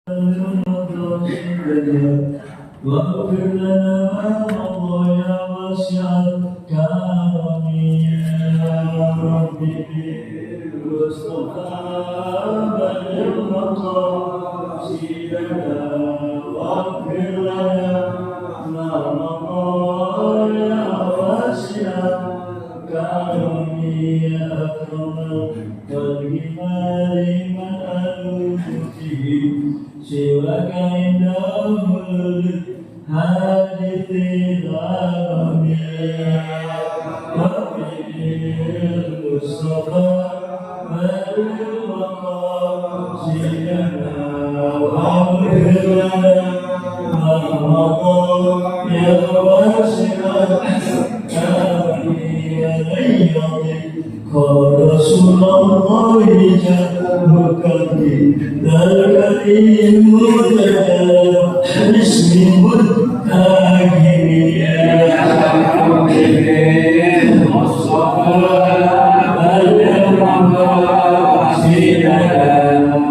واغفر لنا ما مضى يا واسع الكرم يا رب بالمصطفى بلغ مقاصدنا واغفر لنا ما مضى يا واسع الكرم يا أكرم والجمال من ألوته سواك عنده الحادث العالم يا ربي المصطفى بلغ مقاصدنا واغفر لنا ما مضى يا واسع الكرم يا غيظ قال رسول الله جاءك بالكريم المرتجى باسم المتاجر يا حبيبي المصطفى بلغ مقاصدنا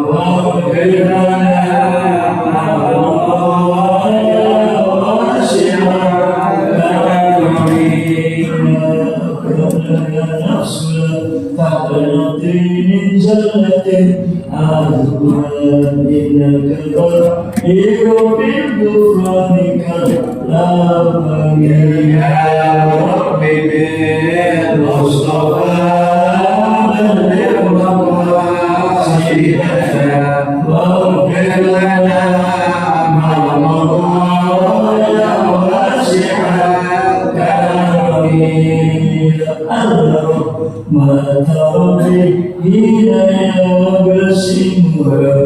واغفر لنا ما مضى يا واسع الكرم تحت نطين جنة عذبها إنك ضرير بغفرانك لا بني يا ربي بالمصطفى بلغ مقاصدنا واغفر لنا ما مضى يا واسع الكرم ما ترضي حين يبسمها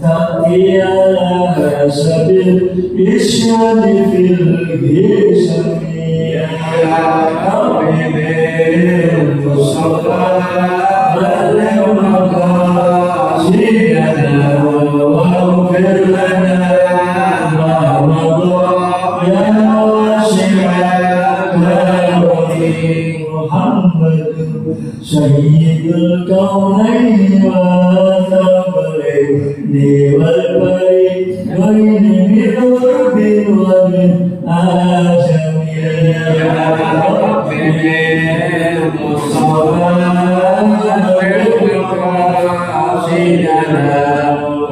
تأتي على حسب الإشهاد في الجسم يا حبيبي المصطفى بلغ مقاصدنا واغفر لنا ما مضى يا واسع الكرم محمد سيد الكونين والثقلين والبريدين بقرب ومن آدم يا ربي بالمصطفى بلغ مقاصدنا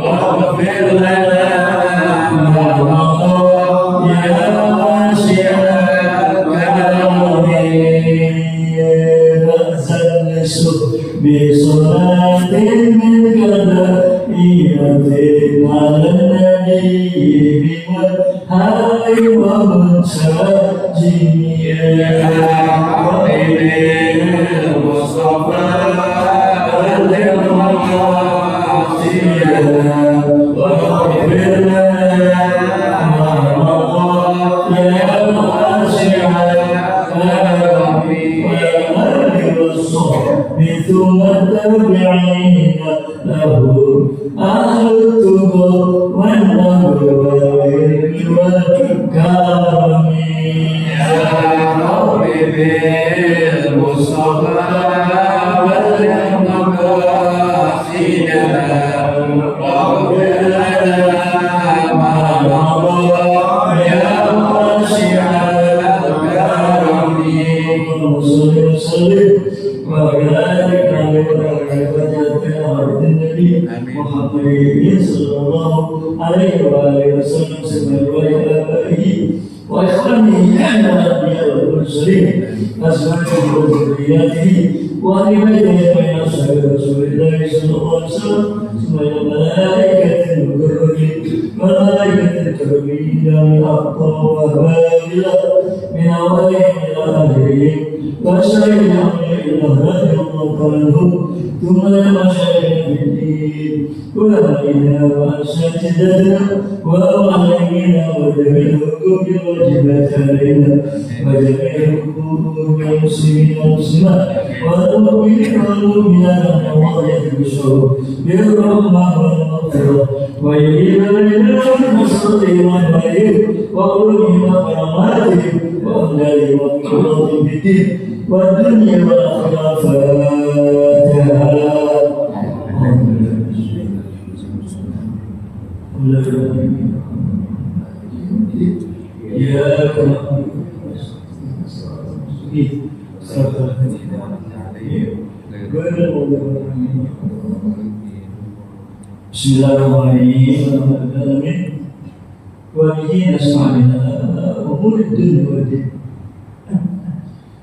واغفر لنا ما مضى يا واسع بصلاة منك دائمة على النبي والآل والساجين يا حبيبي المصطفى بلغ مقاصدنا واغفر لنا ما مضى يا واسع الكرم ثم التابعين له أهل التقى والنبل والكرم يا ربي بالمصطفى بلغ مقاصدنا واغفر لنا ما مضى يا واسع الكرم صل وسلم وبارك على النبي محمد صلى الله عليه وآله وسلم وعلى آله وإخوانه أهل الأنبياء والمرسلين أزواجه وذرياته وآل بيته بين أصحاب رسول الله صلى الله عليه وسلم ثم الملائكة المكرمين ملائكة الكرمين من أقطار وبابلة من أولهم إلى آخرهم وأشهد أن لا إله إلا الله عنه ثم المشايخ في الدين وأهلنا وأساتذتنا وأعلمنا وجميع الحقوق الواجبات علينا وجميع حقوق المسلمين والمسلمات والمؤمنين والمؤمنات والله بالشر بالرحمة والمغفرة ويجيب لنا النصر والخير وقلهم وكراماتهم وأولادهم وقراتهم بالدين والدنيا والآخرة فاتحة Bismillahirrahmanirrahim. Walihi nasma'ina umur dunia wadi.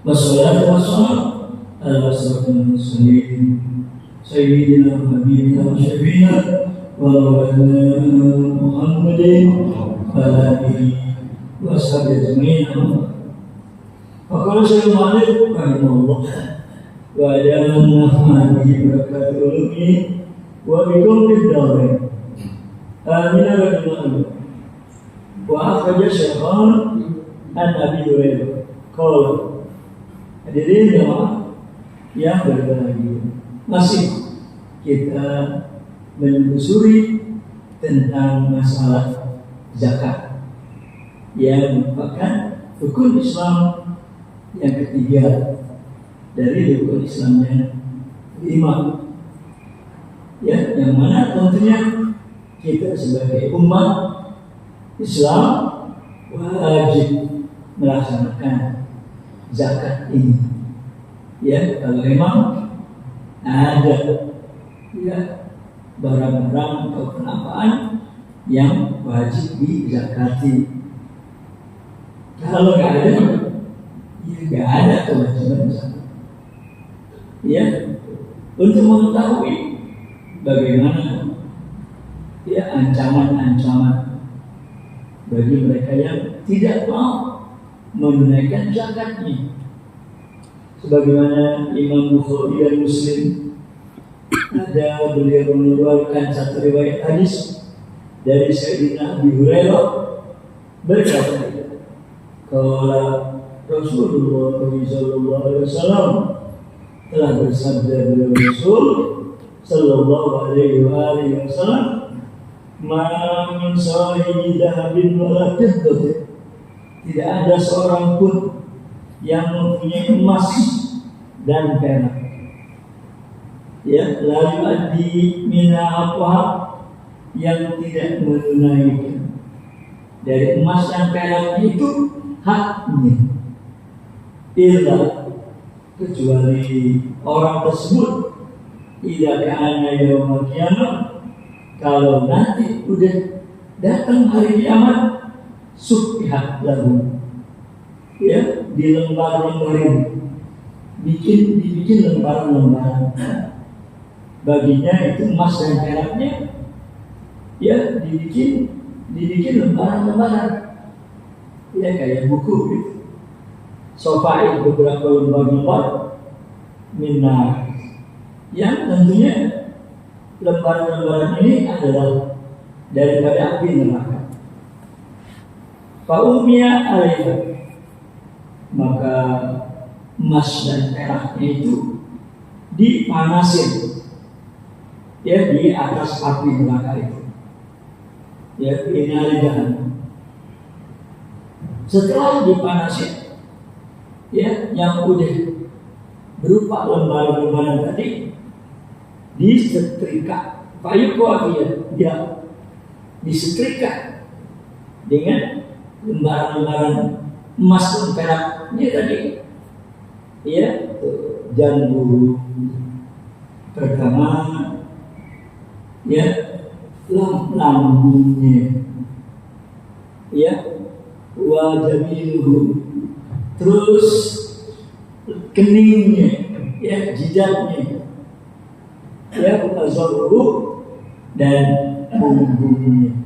Wassalatu wassalamu ala asrafil mursalin sayyidina wa habibina wa syafiina wa maulana Muhammadin wa alihi wa ashabihi ajma'in. Faqala sallallahu alaihi wa ja'alna fihi barakatul ulumi wa bikum fid-darain. Amin ya rabbal alamin. Wa akhraja Syaikhon an Abi Hurairah qala, hadirin jemaah yang berbahagia, masih kita menelusuri tentang masalah zakat yang merupakan rukun Islam yang ketiga dari rukun Islam yang 5, ya, yang mana tentunya kita sebagai umat Islam wajib melaksanakan zakat ini. Ya, kalau memang ada ya barang-barang atau penapaan yang wajib dizakati. Kalau nggak ada, ya nggak ada kewajiban zakat. Ya, untuk mengetahui bagaimana ya ancaman-ancaman bagi mereka yang tidak mau menunaikan zakatnya. Sebagaimana Imam Bukhari dan Muslim ada beliau mengeluarkan satu riwayat hadis dari Sayyidina Abi Hurairah berkata, "Qala Rasulullah sallallahu alaihi wasallam, telah bersabda beliau Rasul sallallahu alaihi wasallam, ma min sahibi dhahabin wala fiddatin." Tidak ada seorang pun yang mempunyai emas dan perak, ya, lalu adi mina apa yang tidak menunaikan dari emas dan perak itu haknya, illa kecuali orang tersebut tidak kana yaumul qiyamah, kalau nanti udah datang hari kiamat, subhat lahu, ya, di lembar-lembarin, dibikin lembaran-lembaran baginya itu emas dan peraknya, ya, dibikin lembaran-lembaran, ya, kayak buku gitu. Sofain beberapa lembar-lembar minar, yang tentunya lembaran-lembaran ini adalah daripada api neraka. Faumia alaiha, maka emas dan peraknya itu dipanasin, ya, di atas api neraka itu, ya, ini alihan. Setelah dipanasin, ya, yang udah berupa lembaran-lembaran tadi disetrika, ya, disetrika dengan lembaran-lembaran emas dan peraknya tadi, ya, jambu pertama, ya, lambungnya, ya, wajabiluhu, terus keningnya, ya, jidatnya, ya, azwaruhu, dan punggungnya.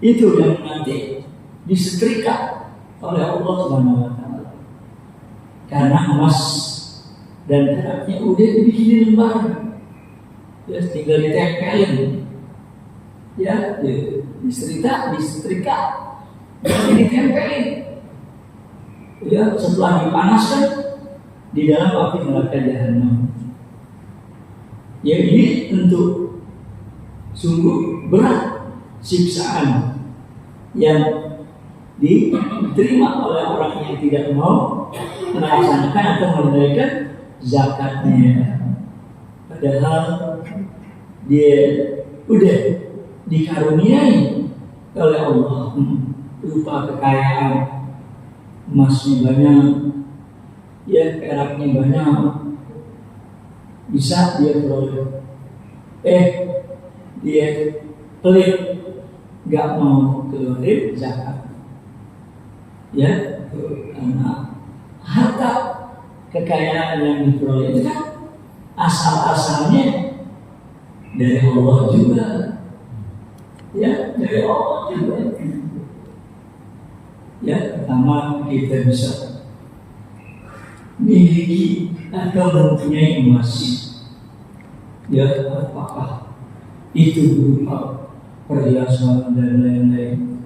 Itu yang nanti disetrika oleh Allah Subhanahu wa taala. Karena emas dan peraknya udah dibikin lembaran, ya, tinggal ditempelin, ya, disetrika, dan ditempelin, ya, setelah dipanaskan di dalam api neraka jahanam. Ya, ini tentu sungguh berat siksaan yang diterima oleh orang yang tidak mau melaksanakan atau menunaikan zakatnya. Padahal dia udah dikaruniai oleh Allah berupa kekayaan, emasnya banyak, ya peraknya banyak, bisa dia peroleh. Dia pelit, nggak mau keluarin zakat, ya karena harta kekayaan yang diperoleh itu kan asal-asalnya dari Allah juga, ya dari Allah juga. Ya pertama kita bisa miliki atau mempunyai emas, ya apakah itu berupa perhiasan dan lain-lain.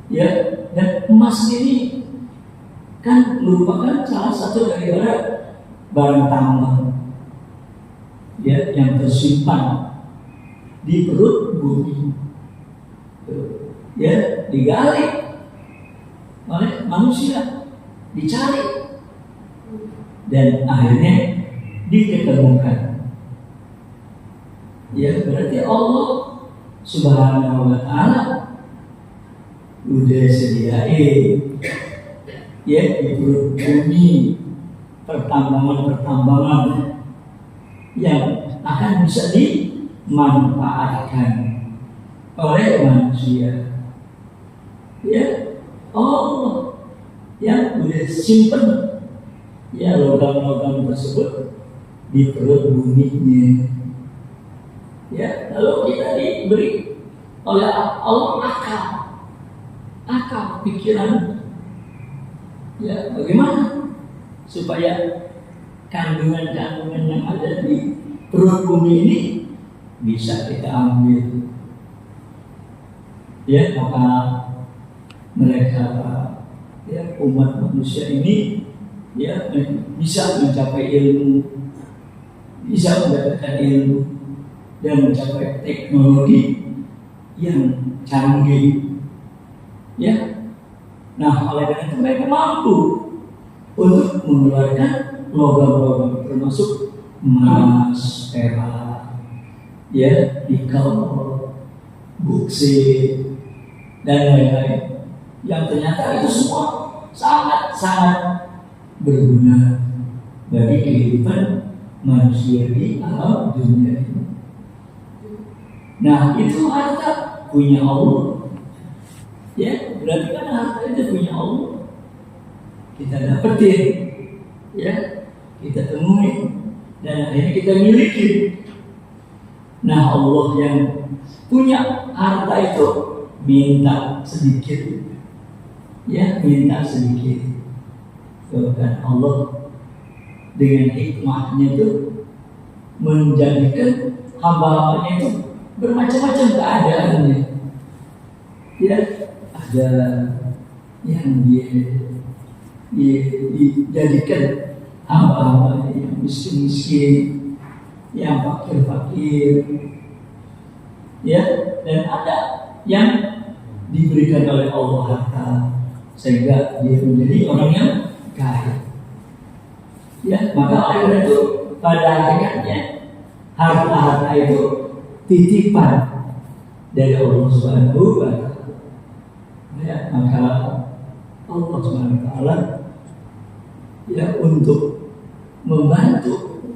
Ya, dan emas ini kan merupakan salah satu dari barang tambang, ya yang tersimpan di perut bumi, ya digali oleh manusia, dicari dan akhirnya diketemukan. Ya berarti Allah Subhanahu wa ta'ala udah sediain, ya di perut bumi pertambangan yang akan bisa dimanfaatkan oleh manusia. Ya Allah yang udah simpen, ya logam-logam tersebut di perut buminya. Ya, lalu kita diberi oleh Allah akal pikiran. Ya, bagaimana supaya kandungan-kandungan yang ada di perut bumi ini bisa kita ambil. Ya, maka mereka, ya umat manusia ini, ya bisa mencapai ilmu, bisa mendapatkan ilmu dan mencapai teknologi yang canggih, ya. Nah, oleh karena itu mereka mampu untuk mengeluarkan logam-logam termasuk emas, perak, ya, nikel, boksit dan lain-lain. Yang ternyata itu semua sangat-sangat berguna bagi kehidupan manusia di alam dunia ini. Nah, itu harta punya Allah. Ya, berarti kan harta itu punya Allah. Kita dapetin, ya, kita temui, dan akhirnya kita miliki. Nah, Allah yang punya harta itu minta sedikit, ya, minta sedikit. Dan Allah dengan hikmahnya itu menjadikan hamba-hambanya itu bermacam-macam keadaannya. Ya, ada yang dijadikan hamba-hamba yang miskin-miskin, yang fakir-fakir, ya, dan ada yang diberikan oleh Allah harta sehingga dia menjadi orang yang kaya. Ya, maka oleh karena itu pada hakikatnya harta-harta itu titipan dari Allah Subhanahu wa ta'ala. Ya, maka Allah Subhanahu wa ta'ala, ya, untuk membantu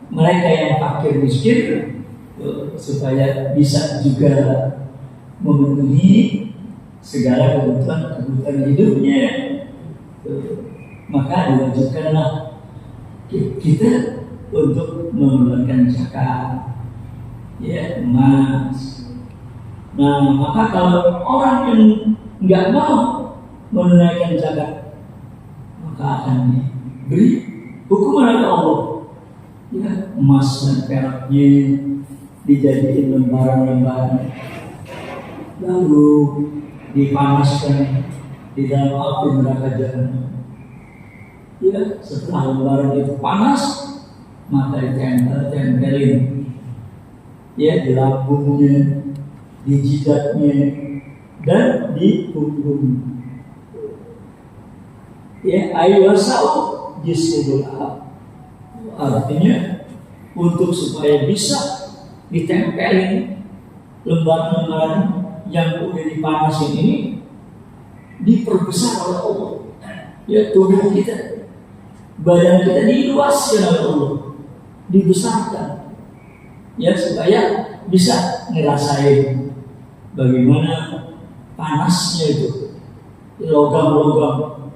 mereka yang fakir miskin supaya bisa juga memenuhi segala kebutuhan hidupnya, maka diwajibkanlah kita untuk mengeluarkan zakat, ya, emas. Nah, maka kalau orang yang nggak mau menunaikan zakat, maka akan diberi hukuman oleh Allah. Ya, emas dan peraknya dijadikan lembaran-lembaran, lalu dipanaskan di dalam api neraka jahanam. Ya, setelah lembaran itu panas, maka ditempelin, ya, di lambungnya, di jidatnya, dan di punggung. Ya, aywasau jismul ab, artinya untuk supaya bisa ditempelin lembaran-lembaran yang udah dipanasin ini diperbesar oleh Allah. Ya, tubuh kita, badan kita diluaskan oleh Allah, dibesarkan, ya, supaya bisa ngerasain bagaimana panasnya itu logam-logam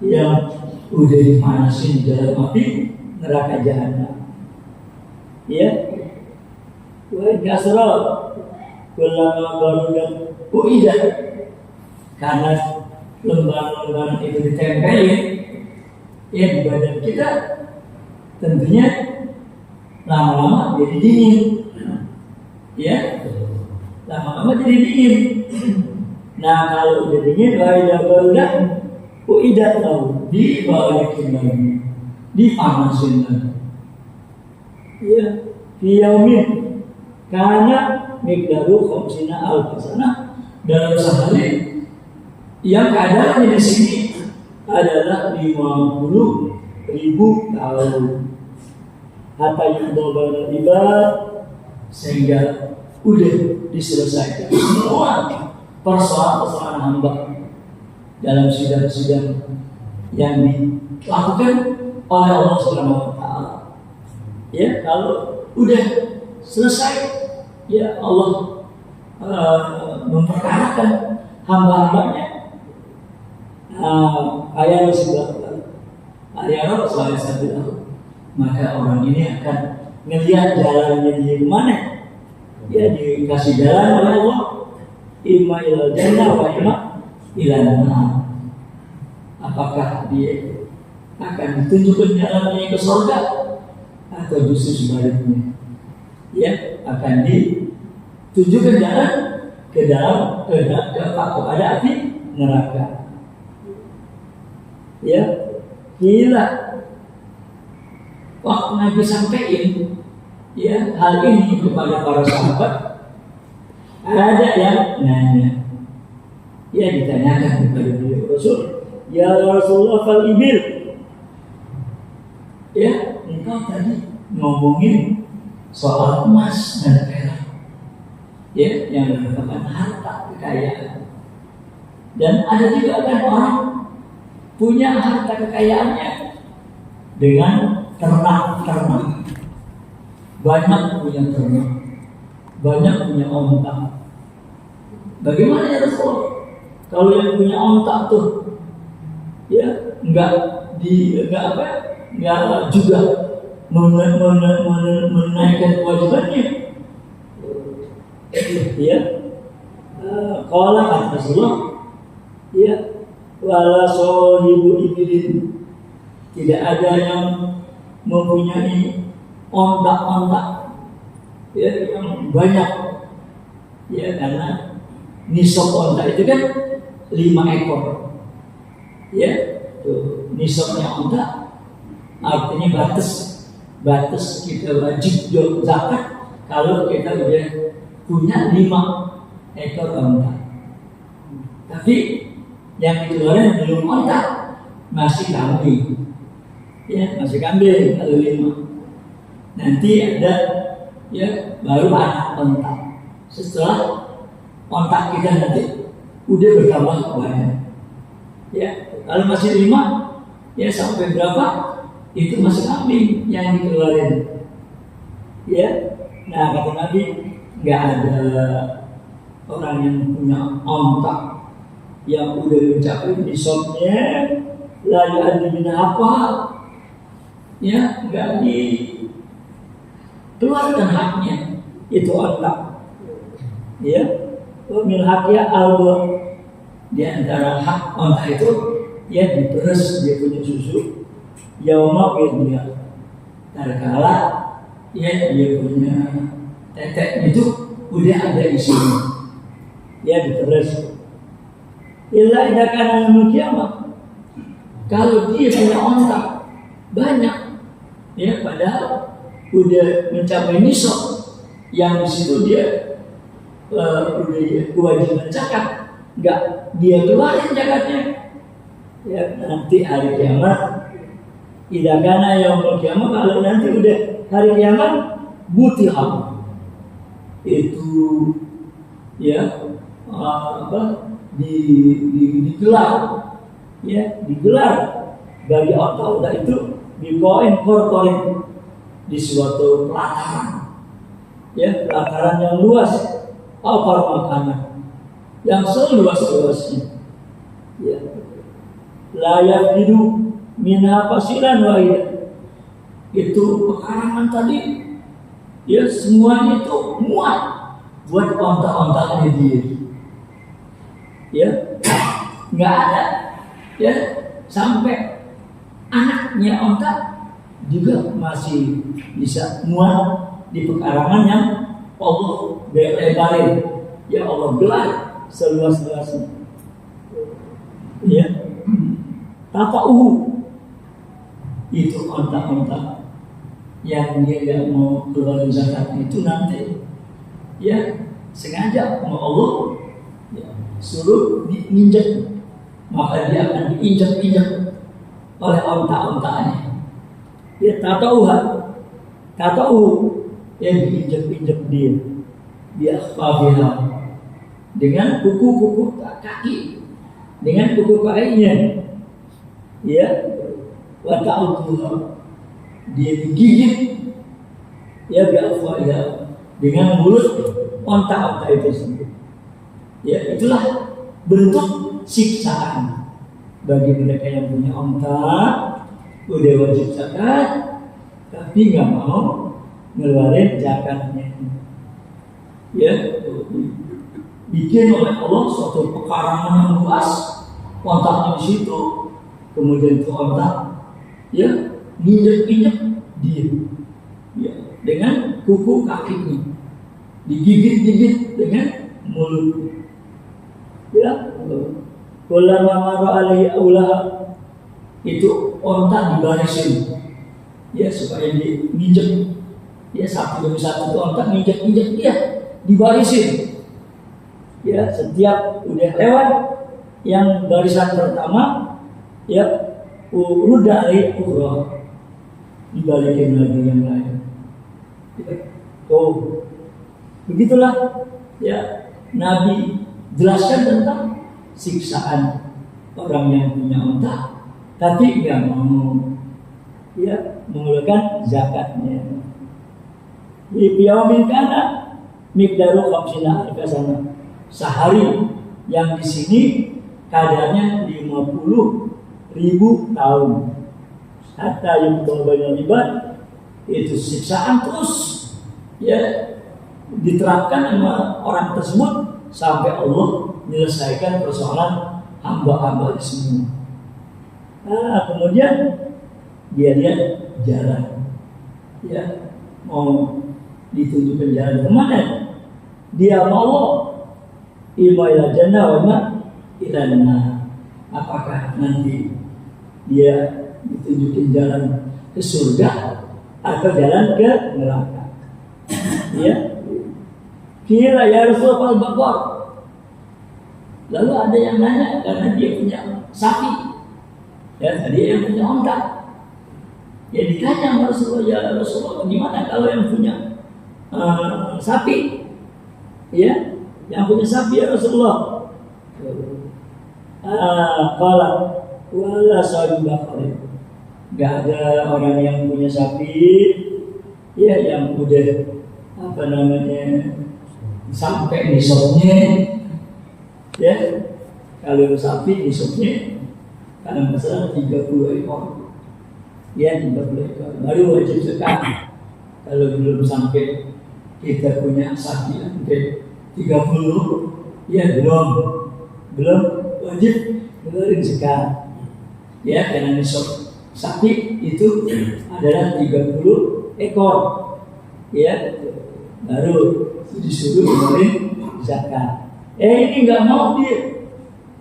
yang udah dipanasin di dalam api neraka jahanam. Ya, wa kasra kullama barudan uidah, karena lembaran-lembaran itu ditempelin ya di badan kita, tentunya lama-lama jadi dingin, ya, lama-lama jadi dingin. Nah, kalau udah dingin, waidah barudan uidah tahu dibalikin lagi, dipanasin lagi. Ya, fiyaumin karena miqdaru khamsina alfasana, dalam sehari yang keadaannya di sini adalah 50.000 tahun. Hatta yudobal ibad, sehingga udah diselesaikan semua persoalan-persoalan hamba dalam sidang-sidang yang dilakukan oleh Allah Subhanahu wa Ta'ala. Ya, kalau udah selesai, ya Allah memperkarakan hamba-hambanya. Ayat Rasulullah SAW, maka orang ini akan melihat jalannya di mana. Ya, dikasih jalan oleh Allah, imma ilal jannah wa imma ilan nar. Apakah dia akan ditunjukkan jalannya ke surga atau justru sebaliknya? Ya, akan ditunjukkan jalan ke dalam kepada api neraka. Ya, gila. Waktu Nabi sampaikan ya hal ini kepada para sahabat, ada yang nanya. Ya, ditanyakan kepada beliau, Rasul, ya Rasulullah fal ibil. Ya, engkau tadi ngomongin soal emas dan perak, ya, yang merupakan harta kekayaan. Dan ada juga kan orang punya harta kekayaannya dengan ternak, banyak punya ternak, banyak punya onta. Bagaimana ya Rasul? Kalau yang punya onta tuh, ya enggak juga menaikkan kewajibannya. Ya, kalau kata Rasulullah, ya, wala sohibu ibilin, tidak ada yang mempunyai ontak-ontak ya yang banyak, ya, karena nisab ontak itu kan 5 ekor, ya, tuh nisabnya ontak artinya batas kita wajib zakat kalau kita udah punya 5 ekor ontak. Tapi yang dikeluarkan belum ontak, masih kambing, ya, masih kambing kalau 5. Nanti ada, ya, baru anak ontak. Setelah ontak kita nanti udah bertambah banyak, ya. Kalau masih 5, ya, sampai berapa itu masih kambing yang dikeluarin, ya. Nah, kata Nabi, nggak ada orang yang punya ontak yang udah mencapai nisabnya lalu adimina apa, ya, nggak dikeluarkan haknya itu ontak, ya. Min haknya aldo, di antara hak ontak itu, ya, diperes dia punya susu, yauma dia terkala, ya, dia punya tetek itu udah ada isinya, ya, diperes. Illa idza kana yaumul kiamah, kalau dia punya ontak banyak, ya, padahal udah mencapai nisab yang di situ dia udah kewajiban zakat, enggak dia keluarin zakatnya, ya, nanti hari kiamat, idza kana yaumul kiamah, kalau nanti udah hari kiamat, butiham itu ya digelar, ya digelar bagi onta-onta itu di poin korporin di suatu pelataran, ya pelataran yang luas, alfar makanan yang seluas-luasnya, ya layak hidup minha fasilan wahid, itu pekarangan tadi, ya semuanya itu muat buat onta-ontanya dia, ya nggak ada, ya sampai anaknya onta juga masih bisa muat di pekarangan yang Allah lebarin, ya Allah gelar seluas-luasnya, ya tapa'uhu itu onta-onta yang dia nggak mau keluar zakat itu nanti, ya sengaja sama Allah, ya, suruh diinjak, maka dia akan diinjak-injak oleh onta-ontanya. Ya tatauhu, yang diinjak-injak dia akhfafiha, dengan kuku-kuku kaki, dengan kuku kakinya, ya wa ta'udhuha, dia digigit, ya bi'akhfafiha, dengan mulut onta-onta itu sendiri. Ya itulah bentuk siksaan bagi mereka yang punya onta, udah wajib zakat, tapi nggak mau ngeluarin zakatnya. Ya, bikin oleh Allah suatu pekarangan yang luas, ontanya di situ, kemudian itu onta, ya nginjek-injek dia, ya dengan kuku kakinya, digigit-gigit dengan mulut. Ya, kullama marra alaihi aulah, itu onta dibarisin, ya supaya dia nginjek, ya satu demi satu itu onta nginjek-injek dia dibarisin, ya setiap udah lewat yang barisan pertama, ya udah dari ukhra, dibalikin lagi yang lain. Oh, begitulah ya Nabi jelaskan tentang siksaan orang yang punya onta tapi nggak mau, ya mengeluarkan zakatnya. Di yaumin kana miqdaru khamsina alfa sana, sehari yang di sini kadarnya 50.000 tahun. Hatta yang banyak ibad, itu siksaan terus, ya diterapkan sama orang tersebut sampai Allah menyelesaikan persoalan hamba-hamba semua. Nah, kemudian dia lihat jalan, ya mau ditunjukkan jalan kemana? Dia mau ima ila jannah wa ma ila nar. Apakah nanti dia ditunjukin jalan ke surga atau jalan ke neraka? Ya, kira ya Rasulullah al-Baqar. Lalu ada yang nanya karena dia punya sapi, ya tadi yang punya onta. Ya ditanya Rasulullah, ya Rasulullah, gimana kalau yang punya sapi? Ya, yang punya sapi ya Rasulullah. Qala wala sahibah. Gak ada orang yang punya sapi, ya yang udah sampai nisabnya, ya kalau sapi nisabnya karena masalah 30 ekor, ya 30 ekor baru wajib zakat. Kalau belum sampai kita punya sapi sampai 30, ya belum wajib ngeluarin zakat, ya karena nisab sapi itu adalah 30 ekor, ya baru disuruh keluarin zakat. Ini nggak mau dia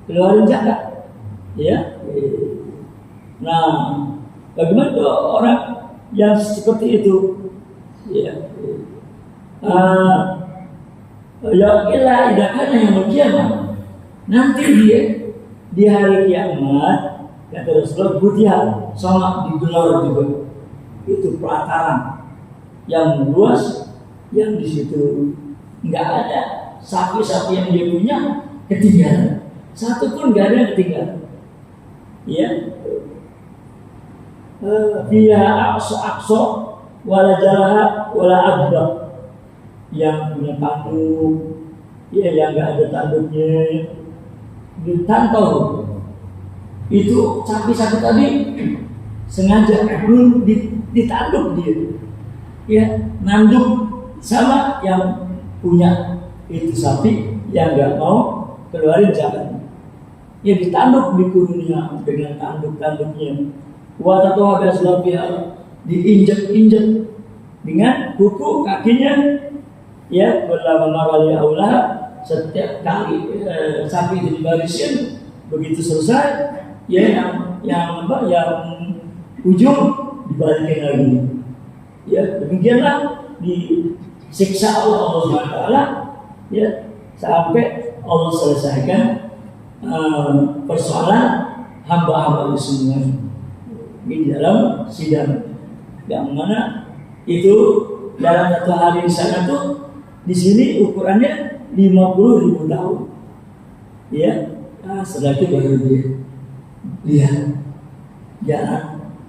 keluarin zakat, ya. Nah, bagaimana tuh orang yang seperti itu? Ya, ya ilah idakana yang kiamat. Nanti dia di hari kiamat, kata Rasulullah, budiha sama digelar juga. Itu pelataran yang luas, yang di situ nggak ada sapi-sapi yang dia punya ketinggalan. Satu pun nggak ada yang ketinggalan. Ya, dia akso wala jalaha wala adba, yang punya tanduk, ya yang nggak ada tanduknya ditantau. Itu sapi-sapi tadi sengaja belum ditanduk dia, ya nanduk sama yang punya itu sapi yang nggak mau keluarin zakat. Ya ditanduk di kurunnya dengan tanduk-tanduknya. Watatu habis lapia diinjek-injek dengan kuku kakinya. Ya, berlama-lama kali Allah setiap kali sapi itu dibarisin, begitu selesai, ya yang ujung dibalikin lagi. Ya, demikianlah disiksa Allah SWT, ya sampai Allah selesaikan persoalan hamba-hamba itu semua di dalam sidang, yang mana itu dalam satu hari di sana tuh di sini ukurannya 50.000 tahun, ya. Setelah itu baru dia lihat jalan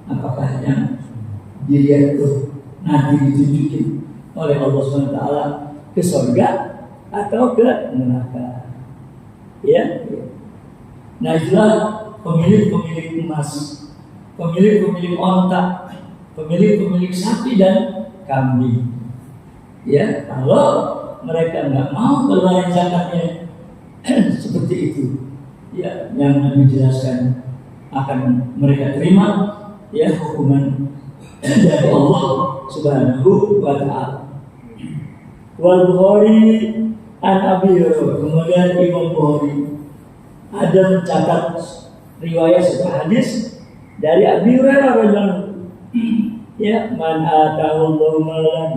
apakah yang dilihat itu nanti ditunjukin oleh Allah SWT ke surga atau ke neraka, ya. Nah itulah pemilik-pemilik emas, pemilik-pemilik onta, pemilik-pemilik sapi dan kambing. Ya, kalau mereka nggak mau keluarin zakatnya seperti itu, ya yang Nabi jelaskan akan mereka terima, ya hukuman dari Allah Subhanahu wa Ta'ala. Wal Bukhari an Abi Hurairah, kemudian Imam Bukhari ada mencatat riwayat sebuah hadis dari Abi Hurairah radhiyallahu, ya, man ata'allahu malan,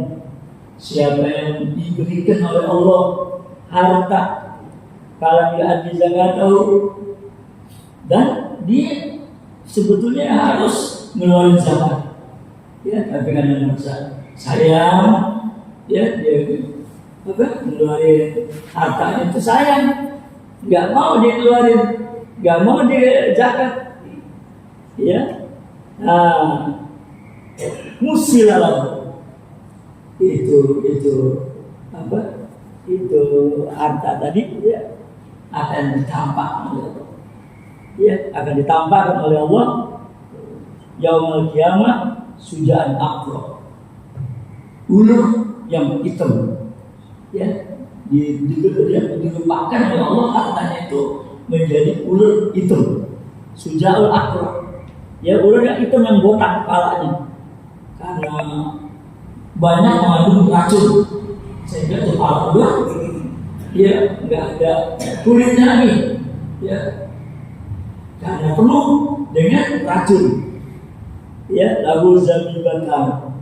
siapa yang diberikan oleh Allah harta kalau dia zakat tahu, dan dia sebetulnya harus mengeluarkan zakat, ya, tapi karena sayang, ya dia mengeluarkan hartanya itu sayang, nggak mau dia keluarin, nggak mau dia zakat, ya. Nah, musilalah itu harta tadi, ya akan ditampakkan oleh Allah, ya akan ditampakkan oleh Allah yaumul qiyamah sujaan aqra, ular yang hitam, ya dilupakan oleh Allah hartanya itu menjadi ular hitam, sujaul aqra, ya ular yang hitam yang botak kepalanya karena banyak mengandung racun sehingga kepala ular, ya nggak ada kulitnya lagi, ya karena penuh dengan racun. Ya, lagu Zabibatan,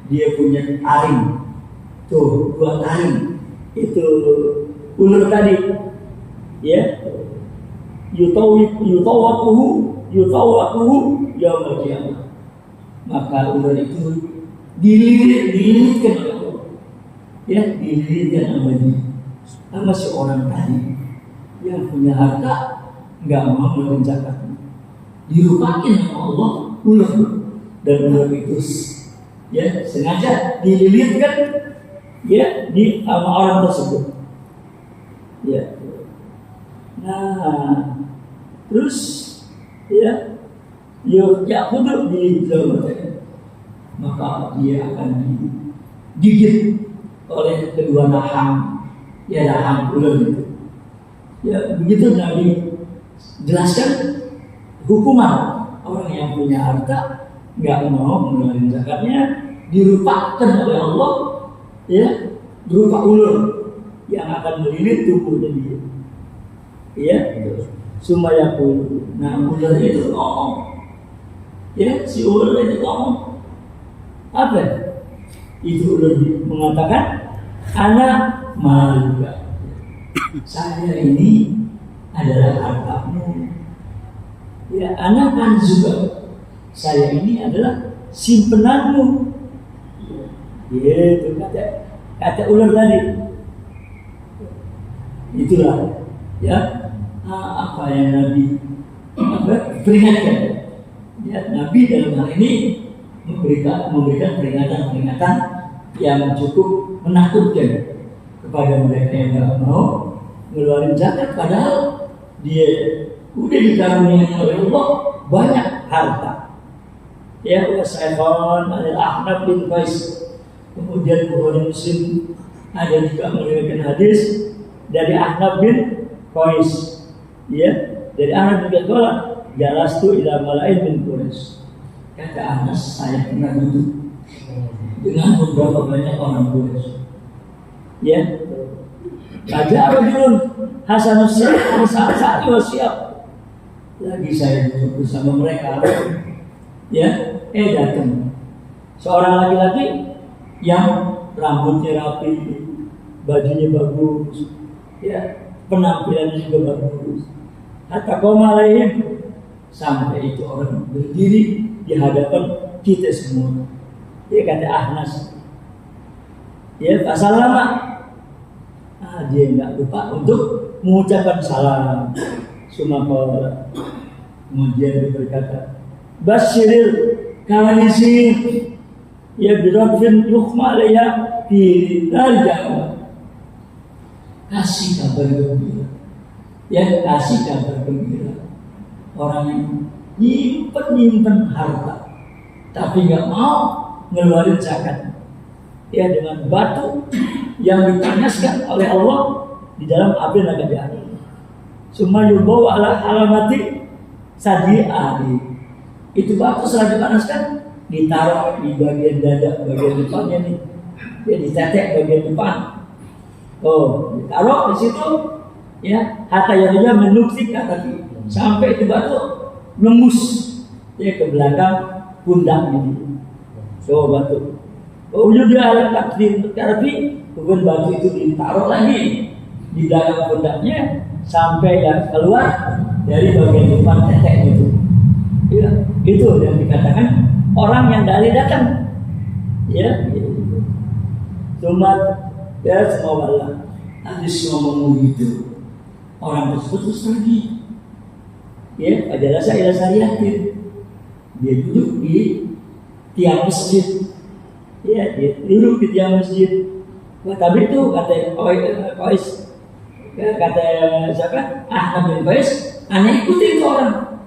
dia punya taring, tuh 2 taring, itu ular tadi, ya yutawakuhu yaumul qiyamah, maka ular itu dililitkan oleh Allah, ya dililitkan sama seorang tadi yang punya harta nggak mau mengeluarkan zakat, dilupakan sama Allah ular, dan ular itu, ya sengaja dililitkan, ya di sama orang tersebut, ya. Nah terus ya kudu dijauhkan, maka dia akan digigit oleh kedua nahang, ya nahang ular itu. Ya begitu Nabi jelaskan hukuman orang yang punya harta nggak mau mengeluarkan zakatnya, dilupakan oleh Allah, ya berupa ular yang akan melilit tubuhnya dia, ya supaya pun. Nah ular itu ngomong, ya si ular itu ngomong apa? Itu ular mengatakan, anak maluka, saya ini adalah hartamu, ya anak kan juga, saya ini adalah simpenanmu, gitu kata ular tadi. Itulah ya apa yang Nabi peringatkan. Ya, Nabi dalam hal ini memberikan peringatan yang cukup menakutkan kepada mereka yang tidak mau ngeluarin zakat, padahal dia udah dikaruniai oleh Allah banyak harta. Ya, Wasaifon Al-Ahnaf bin Qais. Kemudian Bukhari Muslim ada juga meriwayatkan hadis dari Ahnaf bin Qais. Ya, dari Ahnaf bin Qais, jalastu ila malain bin Quraisy. Kata Anas, saya pernah duduk dengan beberapa banyak orang Quraisy. Ya, Raja Rajulun Hasanus saat siap. Lagi saya duduk bersama mereka. Ya, datang seorang laki-laki yang rambutnya rapi, bajunya bagus, ya, penampilannya juga bagus. Hatta qoma alaihim, sampai itu orang berdiri di hadapan kita semua. Dia kata Ahnas, ya, Pak Salama. Dia tidak lupa untuk mengucapkan salam. Sumakala. Kemudian dia berkata, Basyiril kanisin, ya birabfin yukhma alaiha fi narja'ah. Kasih kabar gembira. Ya, kasih kabar gembira. Orang yang nyimpen harta, tapi nggak mau ngeluarin zakat. Ya, dengan batu yang dipanaskan oleh Allah di dalam api neraka jahanam. Summa yubawa ala alamati sadi'ati. Itu batu setelah dipanaskan ditaruh di bagian dada, bagian depannya nih. Dia ditetek bagian depan. Ditaruh di situ. Ya, hatta yadnya menuktik kaki sampai itu batu nembus ya ke belakang pundak ini. Batu. Dia alat takdir terapi, kemudian batu itu ditaruh lagi di belakang pundaknya sampai yang keluar dari bagian depan tetek itu. Ya, itu yang dikatakan orang yang dari datang. Ya, cuma ya semua Allah. Hadis ngomong begitu. Orang tersebut terus pergi. Ya, adalah saya yakin. Dia duduk di tiang masjid. Ya, dia duduk di tiang masjid. Tapi itu kata Qais, kata siapa? Ahnaf bin Qais, aneh ikuti itu orang.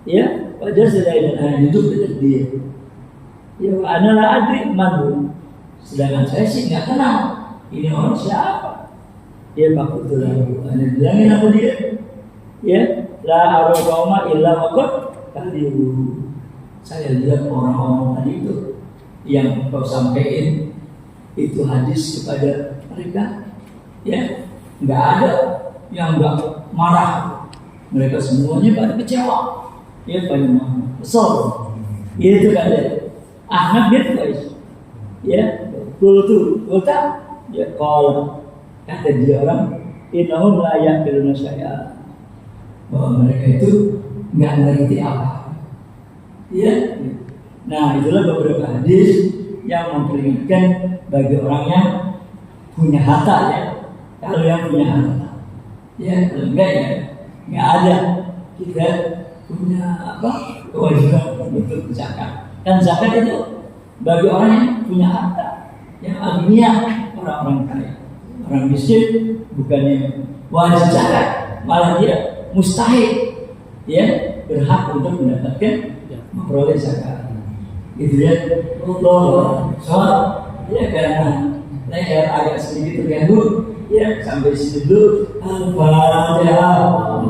Ya, wajah sedang duduk dekat dia. Ya, analah adri mandu. Sedangkan saya sih nggak kenal ini orang siapa. Dia pakutullah. Anda bilangin apa dia? Ya, la aroma illa waqad kaliu. Saya lihat orang-orang tadi itu yang kau sampaikan itu hadis kepada mereka, ya, nggak ada yang nggak marah. Mereka semuanya pada kecewa, ya, pada kesal. Itu kan Ahmad bin Qais, ya, kulta, ya, kalau kata dia orang, innahum la yaqiluna syai'a, bahwa mereka itu nggak ngerti apa, ya. Nah, itulah beberapa hadis yang memperingatkan bagi orang yang punya harta, ya. Kalau yang punya harta, ya, kalau enggak ya nggak ada. Kita punya kewajiban untuk zakat. Dan zakat itu bagi orang yang punya harta, yang agniya, orang-orang kaya. Orang miskin bukannya wajib zakat, malah dia mustahil, ya, berhak untuk mendapatkan memperoleh zakat. Gitu ya, Allah soal, ya, karena leher agak sedikit terganggu, ya, sampai sini dulu. Al-Fatihah.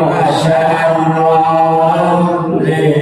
Masya Allah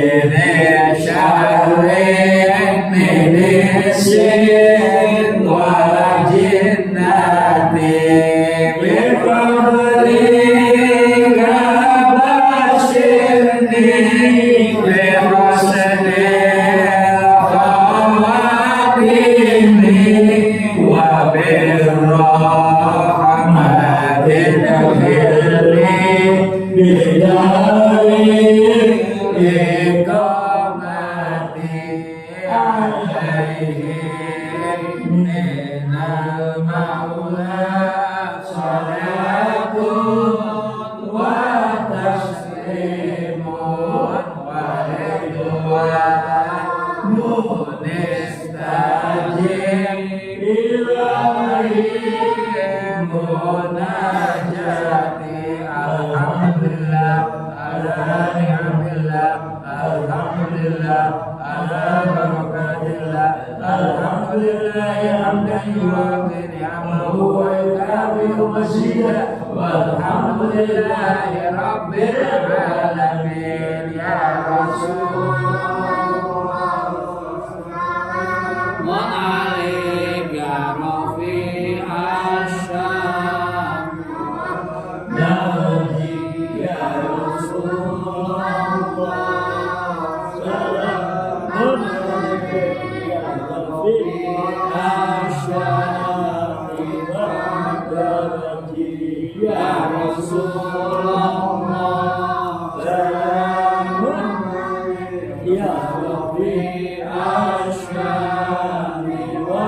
Walhamdulillahi Rabbil Alamin ya Rasulullah wa alaika rafi asyam ya Rasulullah salamun alaika rafi asyam ya Rasulullah salamun ya Rabbi asyami wa